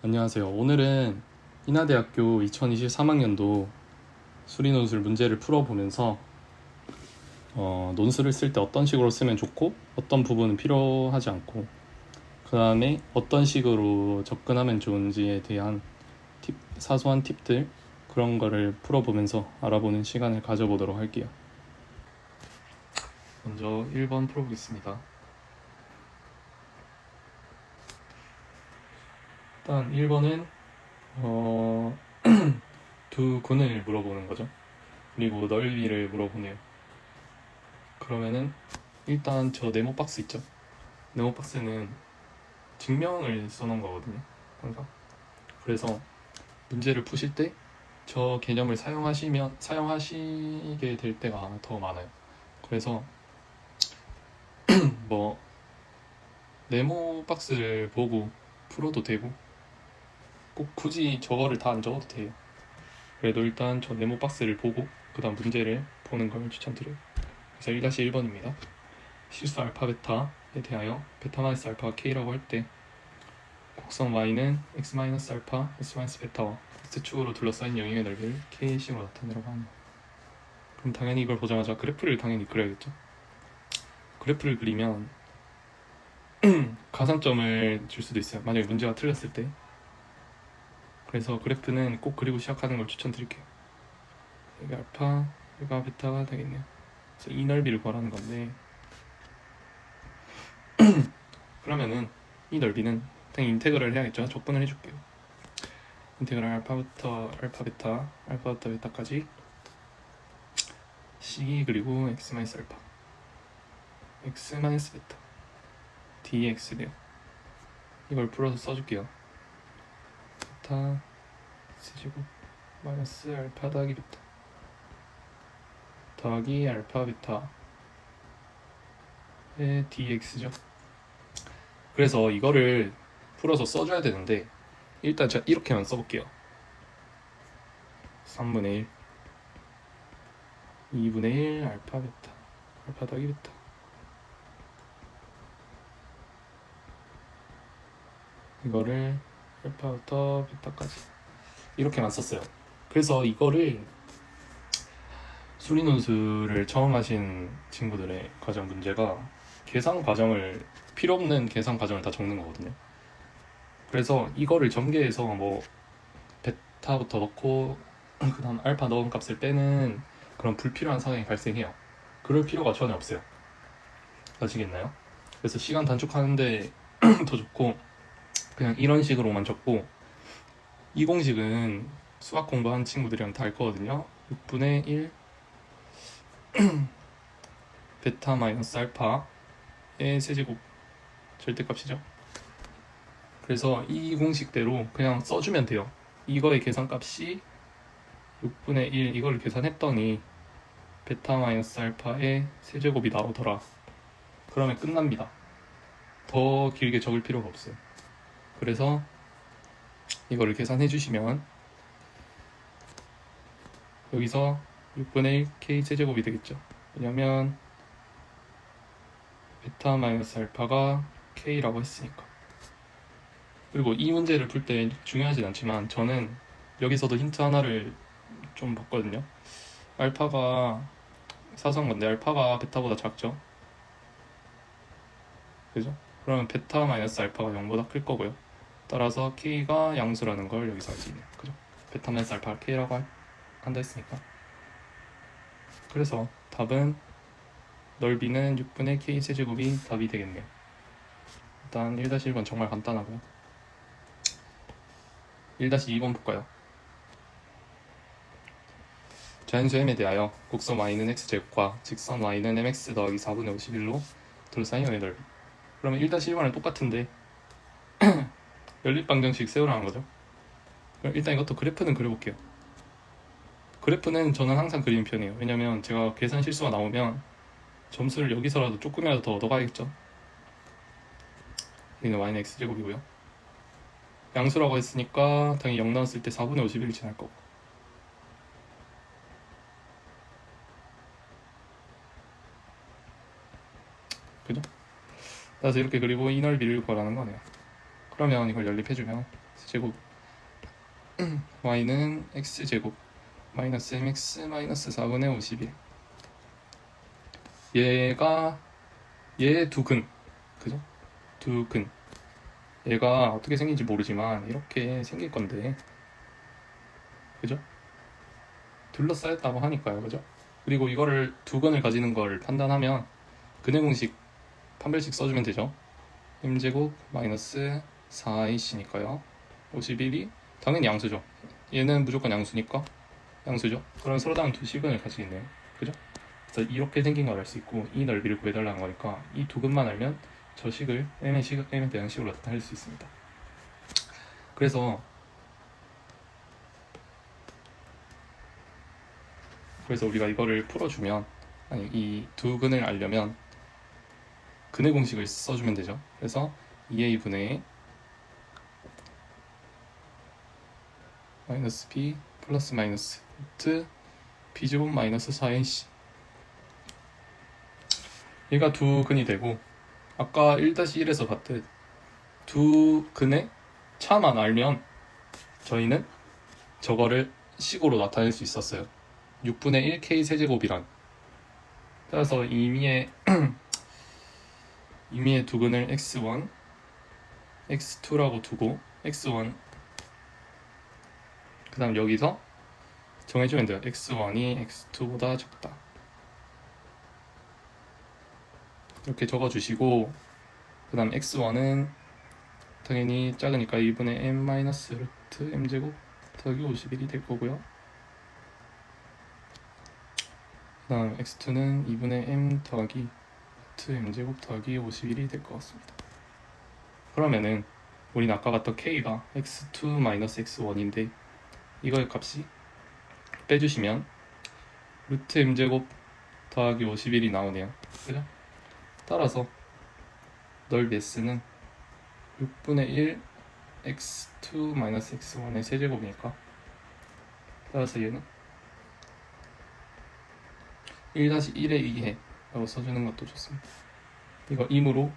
안녕하세요. 오늘은 인하대학교 2023학년도 수리논술 문제를 풀어보면서 논술을 쓸 때 어떤 식으로 쓰면 좋고 어떤 부분은 필요하지 않고 그 다음에 어떤 식으로 접근하면 좋은지에 대한 사소한 팁들 그런 거를 풀어보면서 알아보는 시간을 가져보도록 할게요. 먼저 1번 풀어보겠습니다. 일단 1번은 두 군을 물어보는 거죠. 그리고 넓이를 물어보네요. 그러면은 일단 저 네모 박스 있죠? 네모 박스는 증명을 써놓은 거거든요. 항상. 그래서 문제를 푸실 때 저 개념을 사용하시게 될 때가 더 많아요. 그래서 뭐 네모 박스를 보고 풀어도 되고 꼭 굳이 저거를 다 안 적어도 돼요. 그래도 일단 저 네모 박스를 보고 그 다음 문제를 보는 걸 추천드려요. 그래서 1-1번입니다. 실수 알파 베타에 대하여 베타 마이너스 알파가 k라고 할 때 곡선 y는 x 마이너스 알파 s 마이너스 베타와 x축으로 둘러싸인 영역의 넓이를 k식으로 나타내라고 합니다. 그럼 당연히 이걸 보자마자 그래프를 당연히 그려야겠죠. 그래프를 그리면 가산점을 줄 수도 있어요. 만약에 문제가 틀렸을 때. 그래서 그래프는 꼭 그리고 시작하는 걸 추천드릴게요. 여기 알파, 여기가 베타가 되겠네요. 그래서 이 넓이를 구하라는 건데 그러면은 이 넓이는 당연히 인테그럴을 해야겠죠. 적분을 해줄게요. 인테그럴 알파부터 알파 베타부터 베타까지 C 그리고 x 마이너스 알파 x 마이너스 베타 dx네요. 이걸 풀어서 써줄게요. 베타 x제곱 마이너스 알파 더하기 베타 더하기 알파 베타의 dx죠. 그래서 이거를 풀어서 써줘야 되는데 일단 제가 이렇게만 써볼게요. 3분의 1 2분의 1 알파 베타 알파 더하기 베타 이거를 알파부터 베타까지 이렇게만 썼어요. 그래서 이거를 수리논술을 처음 하신 친구들의 과정 문제가 필요 없는 계산 과정을 다 적는 거거든요. 그래서 이거를 전개해서 뭐 베타부터 넣고 그 다음 알파 넣은 값을 빼는 그런 불필요한 상황이 발생해요. 그럴 필요가 전혀 없어요. 아시겠나요? 그래서 시간 단축하는데 더 좋고 그냥 이런 식으로만 적고 이 공식은 수학 공부한 친구들이랑 다 알 거거든요. 6분의 1 베타 마이너스 알파의 세제곱 절대값이죠. 그래서 이 공식대로 그냥 써주면 돼요. 이거의 계산값이 6분의 1 이걸 계산했더니 베타 마이너스 알파의 세제곱이 나오더라. 그러면 끝납니다. 더 길게 적을 필요가 없어요. 그래서 이거를 계산해 주시면 여기서 6분의 1 k 세제곱이 되겠죠. 왜냐면 베타 마이너스 알파가 k라고 했으니까. 그리고 이 문제를 풀 때 중요하진 않지만 저는 여기서도 힌트 하나를 좀 봤거든요. 알파가 사소한 건데 알파가 베타보다 작죠. 그죠? 그러면 베타 마이너스 알파가 0보다 클 거고요. 따라서 k가 양수라는 걸 여기서 알 수 있네요. 그죠? 베타 마이너스 알파가 k라고 한다 했으니까. 그래서 답은 넓이는 6분의 k 세제곱이 답이 되겠네요. 일단 1-1번 정말 간단하고요. 1-2번 볼까요? 자연수 m에 대하여 곡선 y는 x제곱과 직선 y는 mx 더하기 4분의 51로 둘러싸인 영의 넓이. 그러면 1-1번은 똑같은데 연립방정식 세우라는 거죠. 그럼 일단 이것도 그래프는 그려볼게요. 그래프는 저는 항상 그리는 편이에요. 왜냐면 제가 계산 실수가 나오면 점수를 여기서라도 조금이라도 더 얻어가야겠죠. 여기는 y는 x제곱이고요. 양수라고 했으니까 당연히 0 나왔을 때 4분의 51을 지날 거고. 그죠? 따라서 이렇게 그리고 이 넓이를 구하라는 거네요. 그러면 이걸 연립해주면 제곱 y는 x제곱 마이너스 mx 마이너스 4분의 51. 얘 두 근, 그죠? 두 근. 얘가 어떻게 생긴지 모르지만 이렇게 생길 건데, 그죠? 둘러싸였다고 하니까요, 그죠? 그리고 이거를 두 근을 가지는 걸 판단하면 근의 공식 판별식 써주면 되죠. m제곱 마이너스 4ac니까요 51이 당연히 양수죠. 얘는 무조건 양수니까 양수죠. 그럼 서로 다른 두 식근을 가지겠네요, 그죠? 그래서 이렇게 생긴 걸 알 수 있고 이 넓이를 구해달라는 거니까 이 두 근만 알면 저 식을 m에 대한 식으로 나타낼 수 있습니다. 그래서 우리가 이거를 풀어주면, 아니 이 두 근을 알려면 근의 공식을 써주면 되죠. 그래서 2a분의 마이너스 b 플러스 마이너스 루트 b제곱 마이너스 4ac. 얘가 두 근이 되고 아까 1-1에서 봤듯 두 근의 차만 알면 저희는 저거를 식으로 나타낼 수 있었어요. 6분의 1k 세제곱이란. 따라서 임의의 두 근을 x1, x2라고 두고 x1 그 다음 여기서 정해주면 돼요. x1이 x2보다 적다. 이렇게 적어주시고 그 다음 x1은 당연히 작으니까 2분의 m-루트 m제곱 더하기 51이 될 거고요. 그 다음 x2는 2분의 m 더하기 루트 m제곱 더하기 51이 될 것 같습니다. 그러면은 우리는 아까 봤던 k가 x2-x1인데 이거의 값이 빼주시면 루트 m제곱 더하기 51이 나오네요, 그죠? 따라서 넓이 s는 6분의 1 x2-x1의 세제곱이니까 따라서 얘는 1-1에 2해 라고 써주는 것도 좋습니다. 이거 임으로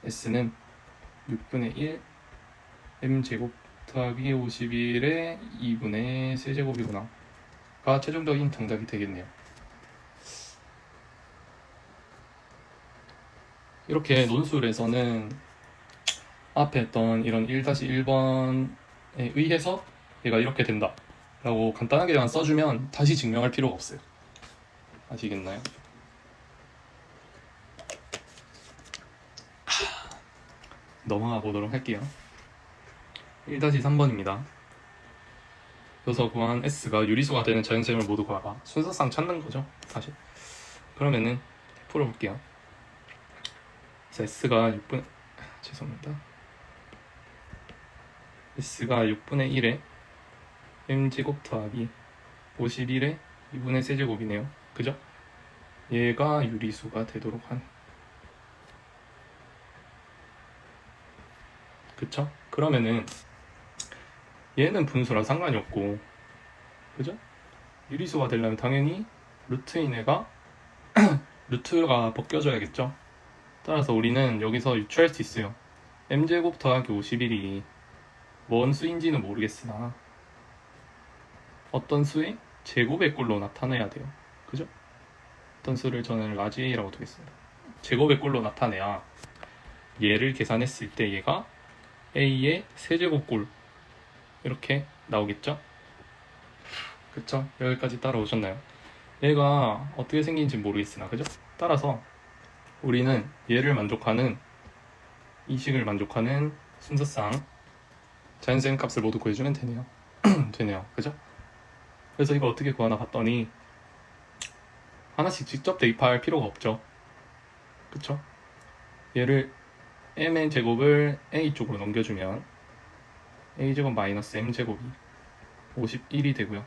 s는 6분의 1 m제곱 더하기 51의 2분의 세제곱이구나 가 최종적인 정답이 되겠네요. 이렇게 논술에서는 앞에 했던 이런 1-1번에 의해서 얘가 이렇게 된다 라고 간단하게만 써주면 다시 증명할 필요가 없어요. 아시겠나요? 넘어가 보도록 할게요. 1-3번입니다. 여기서 구한 S가 유리수가 되는 자연수를 모두 구하라. 순서상 찾는 거죠, 사실. 그러면은 풀어볼게요. 그래서 S가 6분의 1에 m제곱 더하기 51에 2분의 세제곱이네요, 그죠? 얘가 유리수가 되도록 하네. 그쵸? 그러면은 얘는 분수랑 상관이 없고, 그죠? 유리수가 되려면 당연히 루트인 애가 루트가 벗겨져야겠죠? 따라서 우리는 여기서 유추할 수 있어요. m제곱 더하기 51이 뭔 수인지는 모르겠으나 어떤 수의 제곱의 꼴로 나타내야 돼요, 그죠? 어떤 수를 저는 라지 A라고 두겠습니다. 제곱의 꼴로 나타내야 얘를 계산했을 때 얘가 A의 세제곱꼴 이렇게 나오겠죠? 그쵸? 여기까지 따라오셨나요? 얘가 어떻게 생긴지 모르겠으나, 그죠? 따라서 우리는 얘를 만족하는, 이 식을 만족하는 순서상 자연수의 값을 모두 구해주면 되네요. 되네요, 그죠? 그래서 이거 어떻게 구하나 봤더니 하나씩 직접 대입할 필요가 없죠, 그쵸? 얘를 m의 제곱을 a 쪽으로 넘겨주면 a제곱 마이너스 m제곱이 51이 되고요.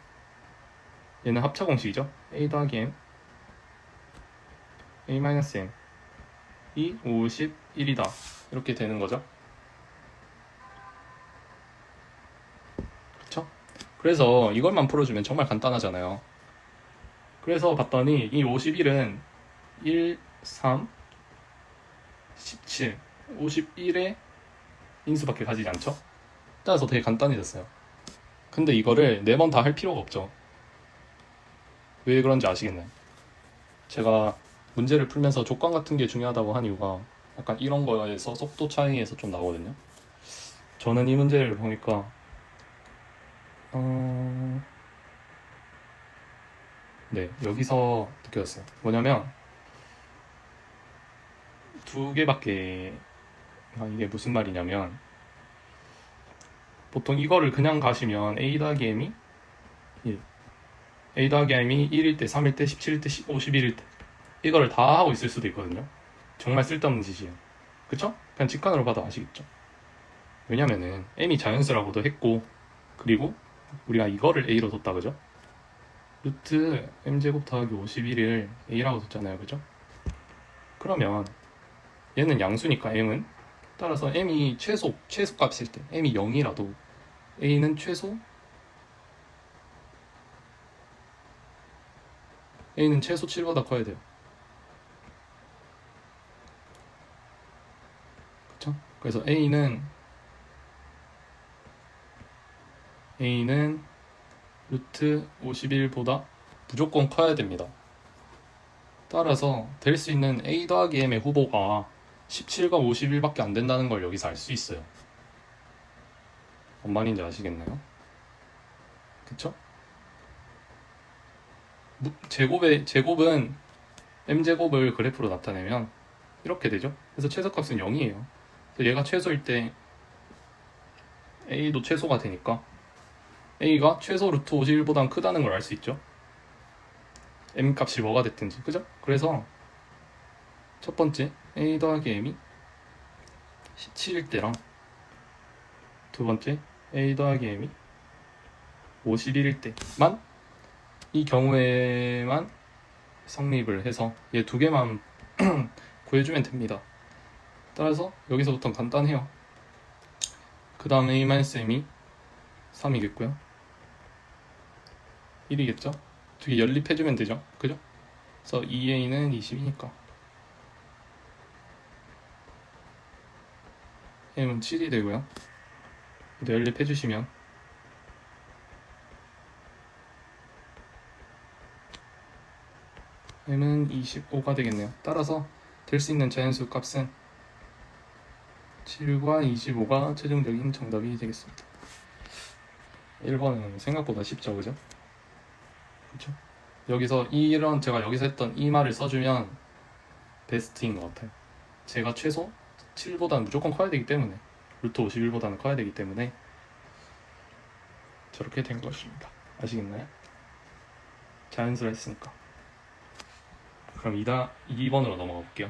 얘는 합차 공식이죠. a 더하기 m a 마이너스 m 이 51이다 이렇게 되는 거죠. 그쵸? 그래서 이걸만 풀어주면 정말 간단하잖아요. 그래서 봤더니 이 51은 1, 3, 17, 51의 인수밖에 가지지 않죠? 따라서 되게 간단해졌어요. 근데 이거를 4번 다 할 필요가 없죠. 왜 그런지 아시겠나요? 제가 문제를 풀면서 족관 같은 게 중요하다고 한 이유가 약간 이런 거에서 속도 차이에서 좀 나거든요. 저는 이 문제를 보니까 네, 여기서 느꼈어요. 뭐냐면 두 개밖에 이게 무슨 말이냐면 보통 이거를 그냥 가시면 a 더하기 m이 1 a 더하기 m이 1일 때, 3일 때, 17일 때, 51일 때 이거를 다 하고 있을 수도 있거든요. 정말 쓸데없는 짓이에요. 그쵸? 그냥 직관으로 봐도 아시겠죠? 왜냐면은 m이 자연수라고도 했고 그리고 우리가 이거를 a로 뒀다 그죠? 루트 m제곱 더하기 51을 a라고 뒀잖아요. 그죠? 그러면 얘는 양수니까 m은 따라서 m이 최소값일 때 m이 0이라도 a는 최소 7보다 커야 돼요. 그쵸? 그래서 A는 루트 51보다 무조건 커야 됩니다. 따라서 될 수 있는 A 더하기 M의 후보가 17과 51밖에 안 된다는 걸 여기서 알 수 있어요. 뭔 말인지 아시겠나요? 그쵸? 제곱은 M제곱을 그래프로 나타내면 이렇게 되죠. 그래서 최소값은 0이에요. 그래서 얘가 최소일 때 A도 최소가 되니까 A가 최소 루트 51보단 크다는 걸 알 수 있죠. M 값이 뭐가 됐든지, 그죠? 그래서 첫 번째 A 더하기 M이 17일 때랑 두 번째 A 더하기 M이 51일 때만 이 경우에만 성립을 해서 얘 두 개만 구해주면 됩니다. 따라서 여기서부터 간단해요. 그 다음 A-M이 3이겠고요 1이겠죠? 두 개 연립해주면 되죠. 그죠? 그래서 2A는 20이니까 M은 7이 되고요. 연립해주시면 M은 25가 되겠네요. 따라서 될 수 있는 자연수 값은 7과 25가 최종적인 정답이 되겠습니다. 1번은 생각보다 쉽죠, 그죠? 그쵸? 여기서 이런 제가 여기서 했던 이 말을 써주면 베스트인 것 같아요. 제가 최소 7보다는 무조건 커야 되기 때문에 루트 51보다는 커야 되기 때문에 저렇게 된 것입니다. 아시겠나요? 자연수라 했으니까. 그럼 2번으로 넘어가 볼게요.